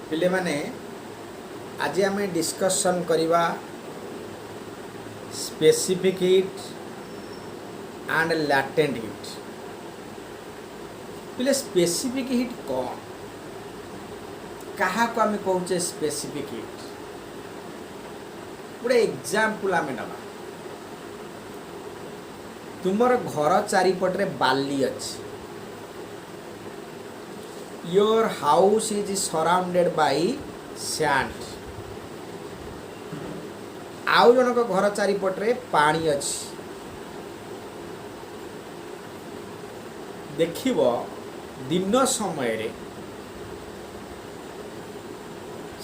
पिले माने आज आम डिस्कसन करवा specific heat and latent heat. पिले स्पेसिफिक हीट कौन क्या को आम कहे स्पेसिफिक हीट गोटे एग्जांपल आम ना तुमर घर चारिपटे बाली अच्छी your house is surrounded by sand आउ जनक घर चारिपटे पानी अच्छी देखिब दिन समय रे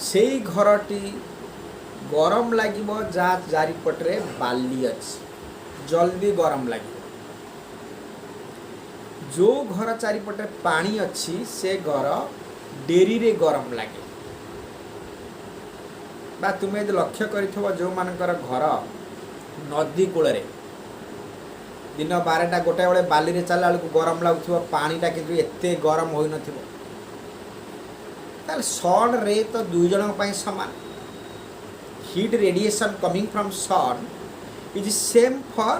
से घरटी गरम लागिब जा चारिपटे बाली अच्छी जल्दी गरम लगे जो घर चारिपटे पानी अच्छी से घर डेरी रे गरम लगे बा तुम्हें यदि लक्ष्य कर जो मानकर घर नदी कूल दिन 12टा गोटे बेले बाली रे चला बेलू गरम लगुव पानीटा किंतु एते गरम हो न सन रे तो दुई जन समान heat radiation coming from sun is same for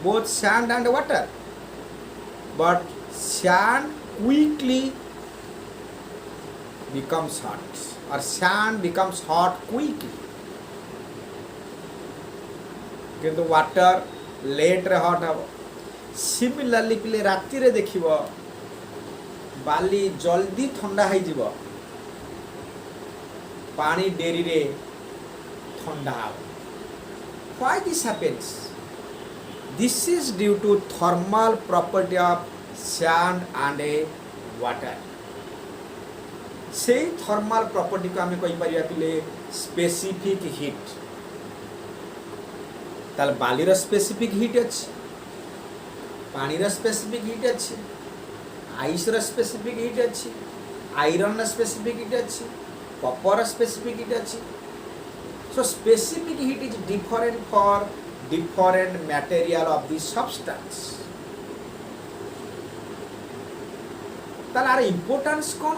both sand and water but sand quickly becomes hot or sand becomes hot quickly किंतु वाटर लेट रे हॉट हम सिमिलरली पिले राति रे देखिबो बाली जल्दी ठंडा हो जीवो पानी डेरी रे ठंडा हो why this happens this is due to thermal property of sand and a water से thermal property को आम कही परिया पिले specific heat ताल बाली रो specific heat अच्छी पानी रो specific heat अच्छी आइस रो specific heat अच्छी आयरन रो specific heat अच्छी कॉपर रो specific heat अच्छी so specific heat is different for different material of the substance तार इम्पोर्टेंस कौन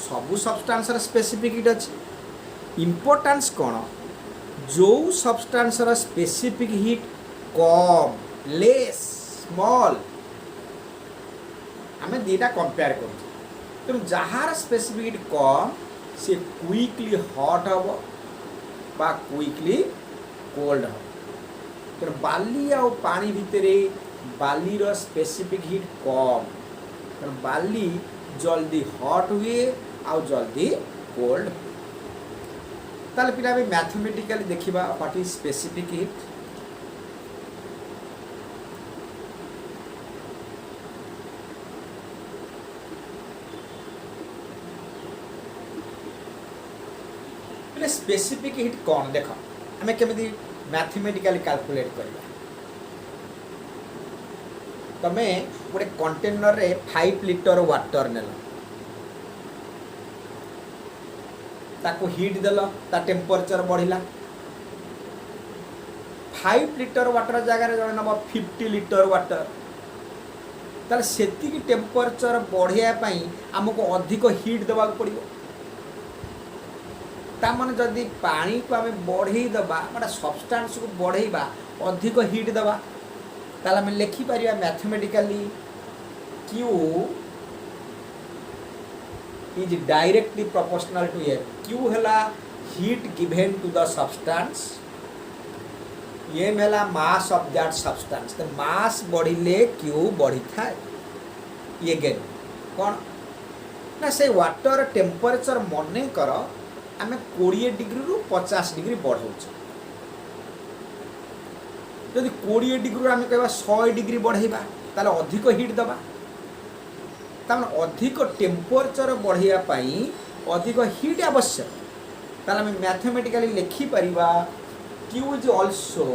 सबू सब्सटेंस स्पेसिफिक हीट अच्छी इम्पोर्टेंस कौन जो सब्सटेंस स्पेसिफिक हीट कम लेस स्मॉल आम दीटा कंपेयर कर तेणु जार स्पेसिफिक हीट कम से क्विकली हॉट हम बा क्विकली कोल्ड हम तेणु बाली आ पानी भितर बाली रो स्पेसिफिक हीट कम तेणु बाली जल्दी हॉट हुए आ जल्दी कोल्ड ताले पिला भी मैथमेटिकली देखिबा व्हाट इज स्पेसिफिक हीट पिले स्पेसिफिक हीट कौन देख आमे केमिति मैथमेटिकली कैलकुलेट करबा तमे गोटे कंटेनर रे 5 लिटर वाटर नेल ताको हीट देल ता टेम्परेचर बढ़िला 5 लिटर वाटर जगह जड़े नब 50 लिटर वाटर ताले सेति की टेम्परेचर बढ़िया पई हमको अधिक हीट देवा पड़िबो तामने जदि पानी को आम बढ़ई दबा गोटे सब्सटेंस को बढ़ेबा अधिक हीट दबा ताले आम लिखि परिया mathematically Q is directly proportional to air Q हला heat given to the substance M हला mass of that substance तो mass बढ़िले Q बढ़ी थाए ये गेन कौन ना से वाटर टेम्परेचर मने कर आम 20 डिग्री रु 50 डिग्री बढ़ाऊँ जदि 20 डिग्री आम कह 100 डिग्री बढ़ेबा ताले अधिक हीट दबा तार अधिक टेम्परेचर बढ़िया पाई अधिक हीट आवश्यक ताले आम मैथमेटिकली लिखि परिबा Q is also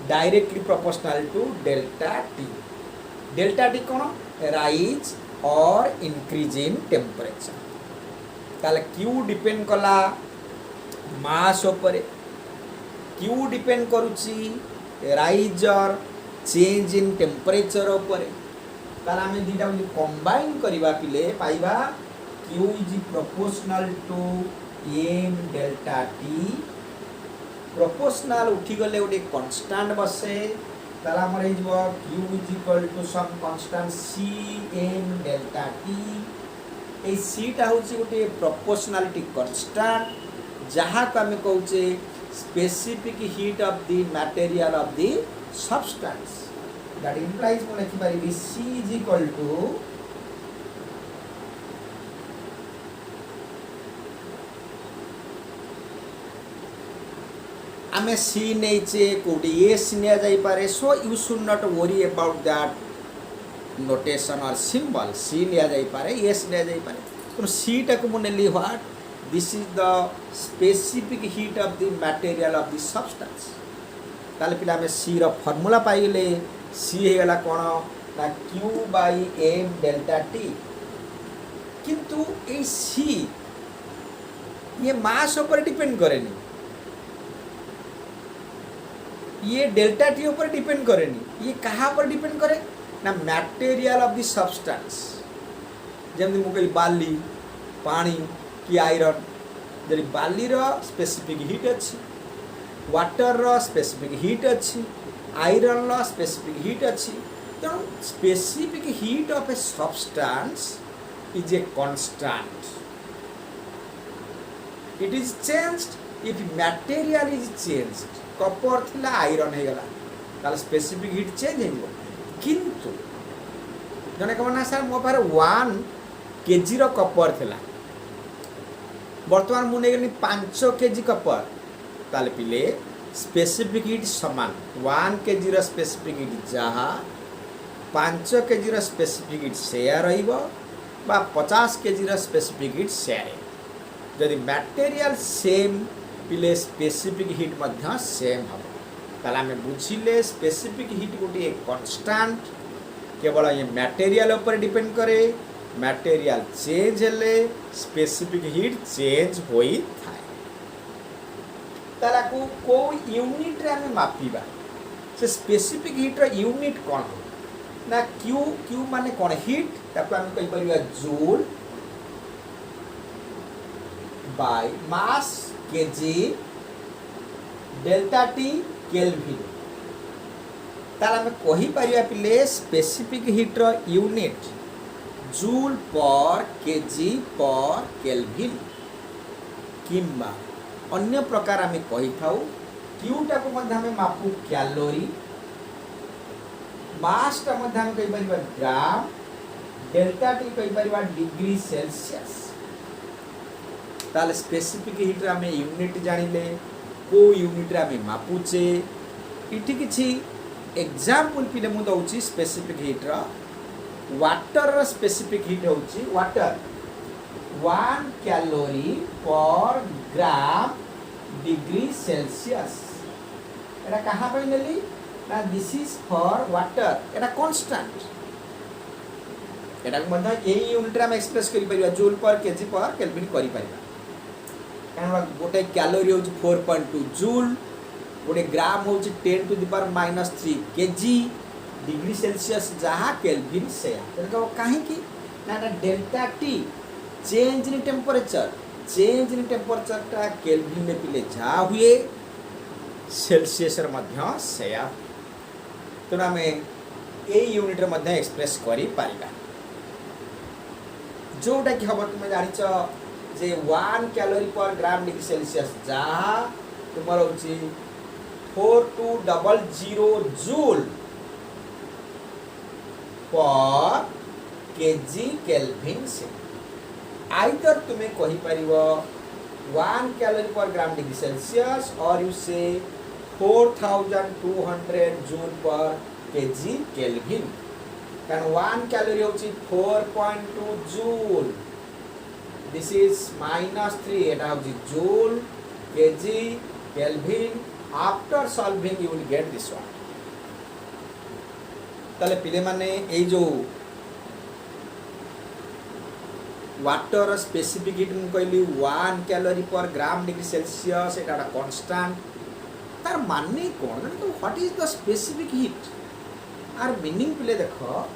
directly proportional to delta T कौन rise or increase in temperature ताले Q डिपेंड कला मास उपरे Q डिपेंड करुची rise or change in temperature उपरे तार आम दीटा कंबाइन करवा पिले पाइबा Q is proportional to m delta t proportional उठी गले गोटे constant बसे ताला हमर हे जबो Q is equal to some constant C m delta t A C टा होची गोटे proportionality constant जहाँ को हमें कहूचे specific heat of the material of the substance that implies mo लिखि पारि C is equal to आमे C नैचे कोटी S निया जाई पारे so you should not worry about that notation or symbol C निया जाई पारे S निया जाई पारे तो C टाको mo Nelly what this is the specific heat of the material of the substance ताले पिला में C रो फार्मूला पाइले C हे गला कोन ना Q by m delta t किंतु ए C ये मास ऊपर डिपेंड करेनी ये डेल्टा टी ऊपर डिपेंड करेनी ये कहाँ पर डिपेंड करे ना मटेरियल ऑफ द सब्सटेंस जमि मुकई बाली पानी कि आयरन जदि बाली रो स्पेसिफिक हीट अछि वाटर रो स्पेसिफिक हीट अछि आयरन रो स्पेसिफिक हीट अछि तो specific heat of a substance is a constant it is changed if material is changed copper थिला आयरन हे गला ताले स्पेसिफिक हीट चेंज हे गो किंतु जने कहना सर मो पारे 1 केजी रो कपर थिला वर्तमान मु नेगनी 5 केजी कपर ताले पिले स्पेसिफिक हीट समान 1 केजी रो स्पेसिफिक हीट जहा 5 केजी रो स्पेसिफिक हीट शेयर रहिबो बा 50 केजी रो स्पेसिफिक हीट शेयर जदि मटेरियल सेम पिले स्पेसिफिक हीट मध्य सेम हम ताला में बुझिले स्पेसिफिक हीट गोटे कांस्टेंट केवल ये मटेरियल ऊपर डिपेंड करे मटेरियल चेंज हेले स्पेसिफिक हीट चेंज होई थाए ताला को यूनिट रे हम मापिबा से स्पेसिफिक हीट रो यूनिट कोन ना क्यू माने कोन हीट ताको हम कहि परिबा joule by mass kg delta T kelvin ताला में कहि परिया पिले स्पेसिफिक हीट रो unit joule per KG per kelvin किंबा अन्य प्रकार हमें कहि थाउ क्यू टा को मध्य हमें मापू कैलोरी मास टा मध्य हम कहि परिबा ग्राम डेल्टा टी कहि परिबा डिग्री सेल्सियस ताले स्पेसिफिक हीट रे हमें यूनिट जानिले को यूनिट रे हमें मापुचे इठी किछि एग्जांपल पिले मु दउची स्पेसिफिक हीट रा वाटर रा स्पेसिफिक हीट होची water 1 calorie per gram degree Celsius एटा कहां पे नेली ना दिस इज फॉर वाटर एटा कांस्टेंट एटा मध्य एई यूनिट रे हम एक्सप्रेस करि परिबा joule per KG per kelvin करि परिबा कारण गोटे कैलोरी हो 4.2 जूल गोटे ग्राम हो 10 to the power -3 KG degree Celsius जहाँ केल्विन से कहीं कि ना delta T change in temperature टा केल्विन में पिले जा हुए सेल्सियस मध्य सेया तो आम ए यूनिट रे मध्य एक्सप्रेस करि पारिबा जोटा कि हम तुम जानिच जे 1 calorie per gram degree Celsius जहाँ तुमर होची 4200 जूल पर केजी केल्विन से आइदर तुम्हें कहि परिबो 1 calorie per gram degree Celsius और यू से 4200 जूल पर केजी केल्विन कारण 1 कैलोरी होची 4.2 joule this is -3 eta hoji joule kg kelvin after solving you will get this one tale pile mane ei jo water specific heat mu कहली 1 calorie per gram degree celsius eta constant तार माने कोन तो what is the specific heat आर meaning पले देखो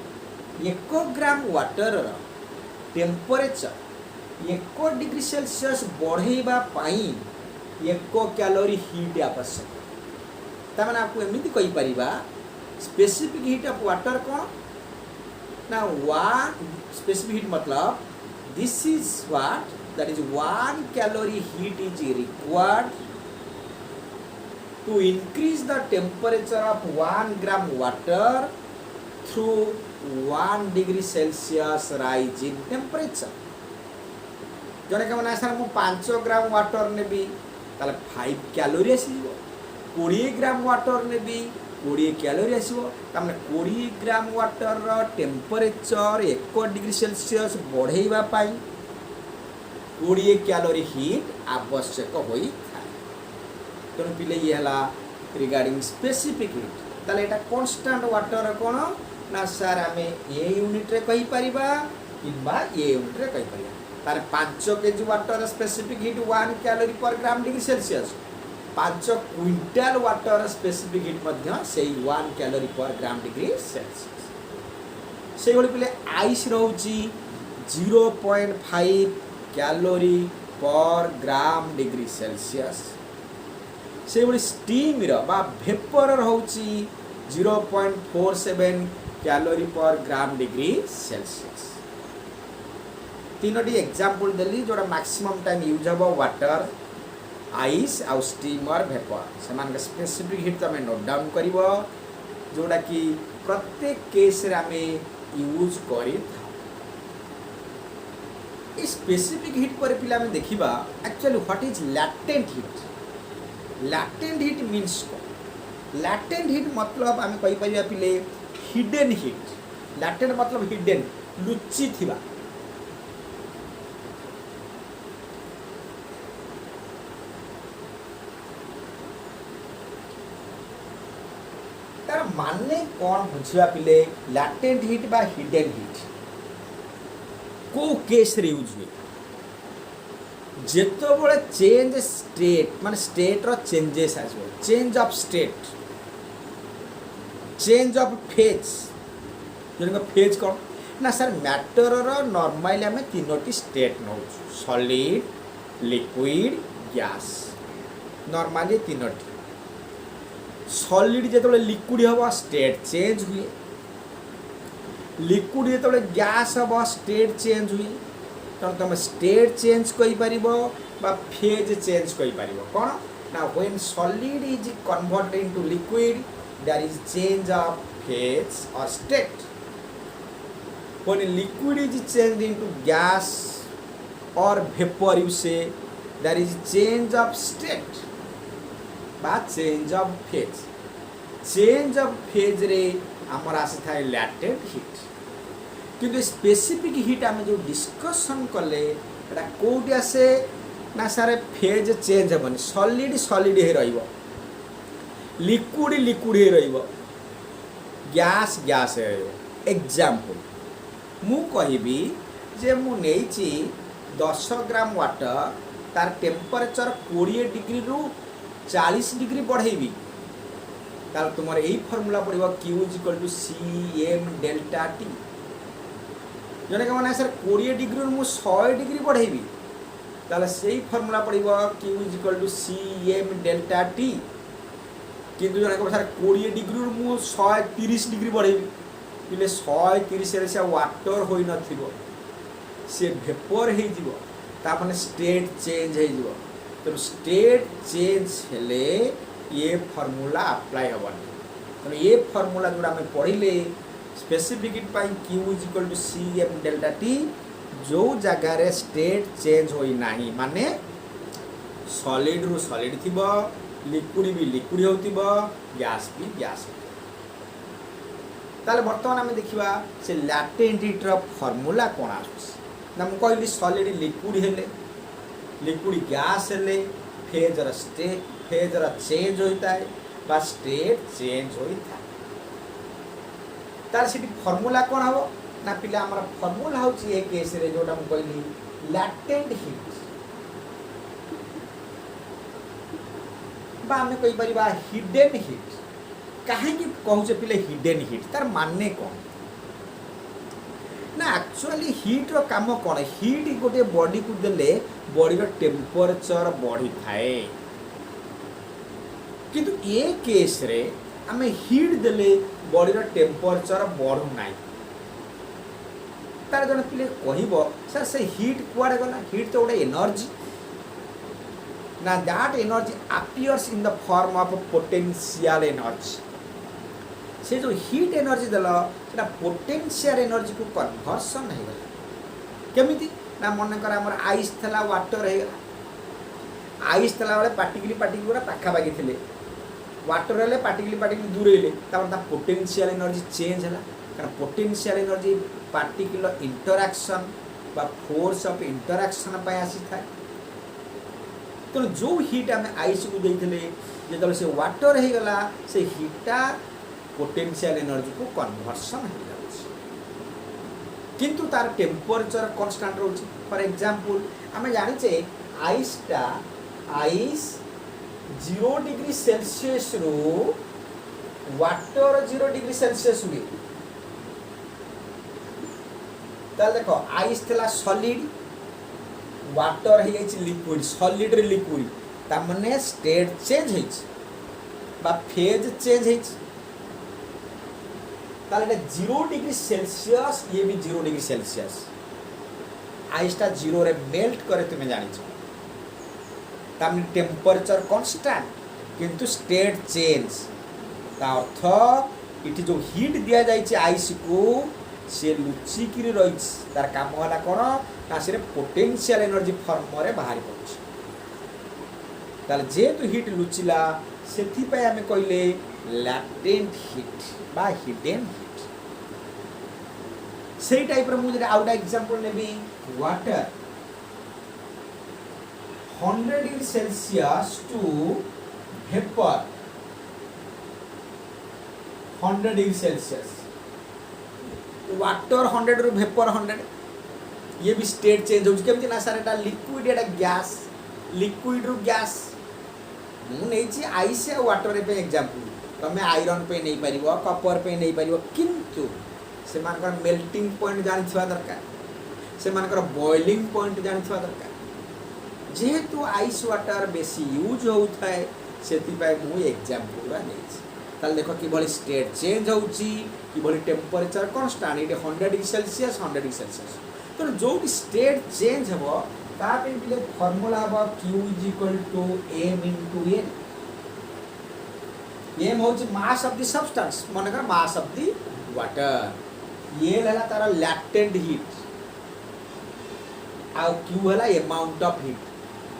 1 gram water temperature 1 degree Celsius बढ़ेबा पाई 1 कैलोरी हीट आवश्यक। ताମାନେ आपको एमती कहि परिबा स्पेसिफिक हीट ऑफ वाटर कौन ना वन स्पेसिफिक हीट मतलब this is what that is 1 calorie heat is required to increase the temperature of 1 gram water through 1 degree Celsius rise in temperature। जने के मना सर मु 5 ग्राम वाटर नेबी ताले 5 calorie आसीबो 20 gram water नेबी 20 calorie आसीबो Tame 20 gram water रो temperature 1 degree Celsius बढ़ेइबा पाई 20 calorie heat आवश्यक होई। तेणु पिले ये है रिगार्डिंग स्पेसिफिक हीट ताले एटा कांस्टेंट वाटर कौन ना सर आम ए यूनिट रे कहि परिबा किबा ए यूनिट रे कहि परिबा तारे 5 KG water specific heat 1 calorie per gram degree Celsius 5 quintal water specific heat मध्य सेही 1 calorie per gram degree Celsius से गोली पिले ice रहउची 0.5 calorie per gram degree Celsius से बड़ी स्टीम बा भेपर रहउची 0.47 calorie per gram degree Celsius. तीनोटी example देली जोड़ा maximum time use हबो वाटर आइस आउ स्टीम और भेपर समान के स्पेसिफिक हीट तमे नोट डाउन करिवो जोड़ा कि प्रत्येक केस रे आमे यूज करी था। इस स्पेसिफिक हीट पर पिला में देखिबा actually what is latent heat. Latent heat means latent heat मतलब आम कहि परिया पिले हिडन हीट। लैटेंट मतलब हिडन लुचि थिबा तार माने कौन बुझिया पिले लैटेंट हीट बा हिडन हीट को केस रे यूज हुए जेतो बळे चेंज स्टेट माने स्टेट रो चेंजेस आसो change of state change of phase जने फेज कोन ना सर मैटर रो नॉर्मली हमें तीनोटी स्टेट नौ solid liquid gas normally तीनोटी solid जेतो लिक्विड हबो स्टेट चेंज हुए लिक्विड जेतो गैस हबो स्टेट चेंज हुए तो तुम स्टेट चेंज कई परिबो बा फेज चेंज कई परिबो कोन ना when solid is converted into liquid there is change of phase or state when liquid is change into gas or vapour you say there is change of state बा change of phase रे हमर आसी थाए latent heat किंतु specific heat आम जो discussion कले एटा कोटी आसे ना सारे फेज चेंज हेबनी सॉलिड सॉलिड हे रहिबो लिक्विड लिक्विड हे रहिबो गैस गैस हे रहिबो। एग्जांपल मु कहिबी जे मु नेइची 10 ग्राम वाटर तार टेम्परेचर 20 डिग्री रु 40 डिग्री बढ़ेबी तार तुमर एही फार्मूला पड़िबो Q = CM डेल्टा T जने के माने सर 20 डिग्री रु 100 डिग्री बढ़ेबी ताले सेही फार्मूला पड़िबो Q = CM डेल्टा T किंतु जने के सर 20 डिग्री रु 130 डिग्री बढ़ेबी इले 130 रे से वाटर होई नथिबो से वेपर हे जिवो ता माने स्टेट चेंज हे जिवो तो स्टेट चेंज हेले ये फार्मूला अप्लाई हबनी तो ये फार्मूला जोड़ा में पढ़िले स्पेसिफिक हीट पाई Q = CM डेल्टा T जो जगह रे स्टेट चेंज होई नाही माने सॉलिड रु सॉलिड थिबो लिक्विड भी लिक्विड होतिबो गैस भी गैस ताले वर्तमान हमें देखिबा से लैटेंट हीट रो फार्मूला कोन आछस ना हम कहली सॉलिड लिक्विड हेले लिक्विड गैस हेले फेज रो चेंज होता है बा स्टेट चेंज होता है तार सिटी फार्मूला कोन हबो ना पिला हमर फार्मूला होची ए केस रे जोटा हम कहली लैटेंट हीट बा हमें कहि परिबा हिडन हीट काहे कि कहू जे पिले हिडन हीट तार माने कोन ना एक्चुअली हीट रो काम कौन हीट गोटे बॉडी को देले बॉडी रो टेम्परेचर बढ़ी थाए किंतु ए केस रे आमे हीट देले बॉडी रो टेम्परेचर बढ़ू नाही तार जन पिले कहबो सर से हीट कुआडे गला हीट तो गोटे एनर्जी ना that energy appears in the form of potential energy से जो हीट एनर्जी देला सेटा पोटेंशियल एनर्जी को कन्वर्सन हो गला केमिति ना मन कर हमर आइस थला वाटर हे गला आइस थला वाले पार्टिकल पूरा पाखा बागी थिले वाटर हेले पार्टिकल दूर हेले तापर ता पोटेंशियल एनर्जी चेंज हला कारण पोटेंशियल एनर्जी पार्टिकुलर इंटरैक्शन बा फोर्स ऑफ इंटरैक्शन पे आसी था तो जो हीट आम आइस को देइथिले जेतले से वाटर हे गला से हीटा पोटेंशियल एनर्जी को कन्वर्सन हो जाउछ किंतु तार टेम्परेचर कांस्टेंट रहउछ फॉर एग्जांपल आम जानिचे आइस 0 डिग्री सेल्सियस रो वाटर 0 डिग्री सेल्सियस हुए ताल देखो आइस थला सॉलिड वाटर हे जाइछ लिक्विड सॉलिड रे लिक्विड ता माने स्टेट चेंज हेछ बा फेज चेंज हेछ ताले 0 डिग्री सेल्सियस ये भी 0 डिग्री सेल्सियस आइसटा 0 रे मेल्ट करे तुमे जानिछ ता माने टेम्परेचर कांस्टेंट किंतु स्टेट चेंज ता अर्थ इठी जो हीट दिया जाइछ आइस को से लुचिकी रही तार काम है कौन ना से पोटेंशियल एनर्जी फॉर्म रे बाहर पड़े जेहेतु हीट लुचिला से आम कहले लैटेंट हीट बा हिडन हीट से टाइप मुझे आउट एग्जांपल नेबी water 100 degree Celsius to vapour 100 degree Celsius water 100 रु वेपर 100 ये भी स्टेट चेंज हो केमती ना सर एटा लिक्विड एटा गैस लिक्विड रु गैस मु नेछि आइस आ वाटर पे एग्जांपल तमे आयरन पे नहीं परिबो कॉपर पे नहीं परिबो किंतु से मानकर मेल्टिंग पॉइंट जानिथिबा दरकार से मानकर बॉइलिंग पॉइंट जानिथिबा दरकार जेहेतु आइस वाटर बेसी यूज होउथाय सेति पाए मु एग्जांपल रा नेछि ताल देखो कि बड़ी स्टेट चेंज होउची कि बड़ी टेम्परेचर कांस्टेंट इटे 100 डिग्री सेल्सियस 100 डिग्री सेल्सियस तो जो स्टेट चेंज हबो ता पे बिले फार्मूला हबो q m * n m होउची मास ऑफ द सब्सटेंस माने कर मास ऑफ द वाटर ये हला तार लैटेंट हीट आ q हला अमाउंट ऑफ हीट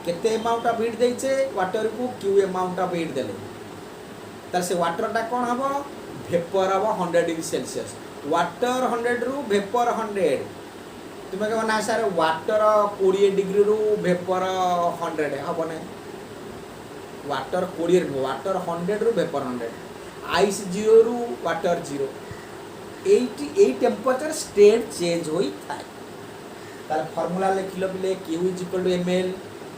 केते अमाउंट ऑफ हीट देइछे वाटर को q अमाउंट ऑफ हीट देले तार से वाटर टा कोन हबो वेपर हबो 100 डिग्री सेल्सियस वाटर 100 रु वेपर 100 तुम कह ना सर वाटर 20 डिग्री रु वेपर 100 हबो नै वाटर 20 रु वाटर 100 रु वेपर 100 आइस 0 रु वाटर 0 80 टेम्परेचर स्टेट चेंज होई थाए तार फार्मूला लिखिलो बिले q ml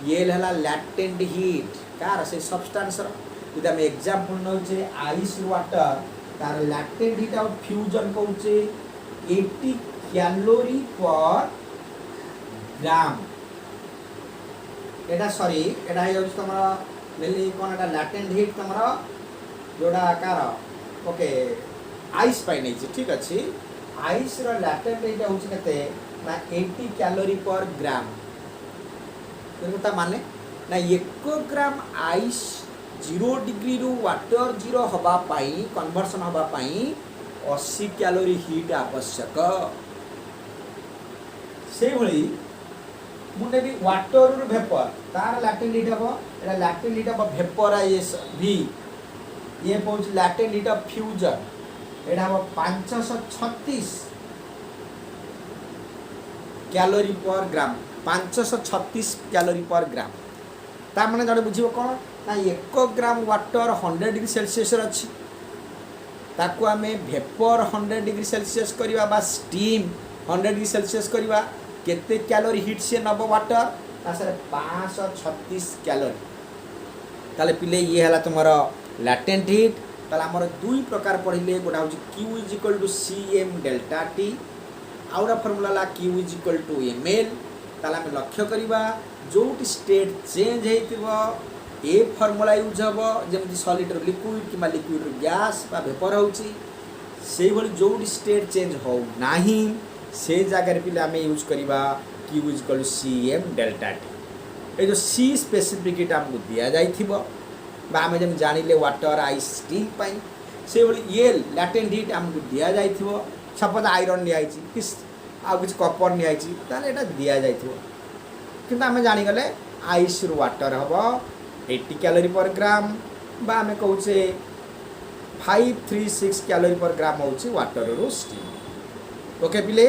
ये हला लैटेंट हीट कार से सब्सटेंस रो इदा हम एग्जांपल न होचे आइस वाटर तार लैटेंट हीट आउट फ्यूजन कहउचे 80 कैलोरी पर ग्राम एटा सॉरी एटा हे होछ तमरा लेली कोन एटा लैटेंट हीट तमरा जोडा कार ओके आइस पाइ नै छी ठीक अछि आइस रो लैटेंट हीट होछ कते ना 80 कैलोरी पर ग्राम तो माने ना 1 ग्राम आइस 0 डिग्री रु वाटर 0 हवा पाई कन्वर्सन हवा पाई 80 कैलोरी हीट आवश्यक से भली मुने भी वाटर रु वेपर तार लैटेंट हीट हबो एटा लैटेंट हीट हबो वेपराइजेशन भी ये पहुंच लैटेंट हीट ऑफ फ्यूजन एटा हबो 536 कैलोरी पर ग्राम 536 कैलोरी पर ग्राम ता माने जड़े बुझिबो कोन ना 1 ग्राम वाटर 100 डिग्री सेल्सियस अछि ताकू आमे वेपर 100 डिग्री सेल्सियस करिवा बा स्टीम 100 डिग्री सेल्सियस करिवा केते कैलोरी हीट से नबो वाटर ता सर 536 कैलोरी ताले पिले ये हला तुम्हारा लैटेंट हीट ताले हमर दुई प्रकार पढिले गोटा होची q = cm delta t आउरा फॉर्मूला ला Q is equal to ml ताला हम लक्ष्य करिबा जोटी स्टेट चेंज हेतिबो ए फॉर्मूला यूज हबो जेमति सॉलिड रो लिक्विड किमा लिक्विड रो गैस बा वेपर होउची से भली जोटी स्टेट चेंज हो नाही से जगह रे पिले हम यूज करिबा Q is equal to Cm delta T ए जो C स्पेसिफिक हमको दिया जाइथिबो बा हम जेम जानिले वाटर आइस स्टीम पाई से भली ये लैटेंट हीट हमको दिया जाइथिबो सपोज आयरन नि आइची किस आ कुछ कॉपर नि आइची ताले एटा दिया जाइथिबो किंतु हम जानि गले आइस रो वाटर हबो 80 कैलोरी पर ग्राम बा हम कहूचे 536 कैलोरी पर ग्राम होउची वाटर रो स्टीम ओके पिले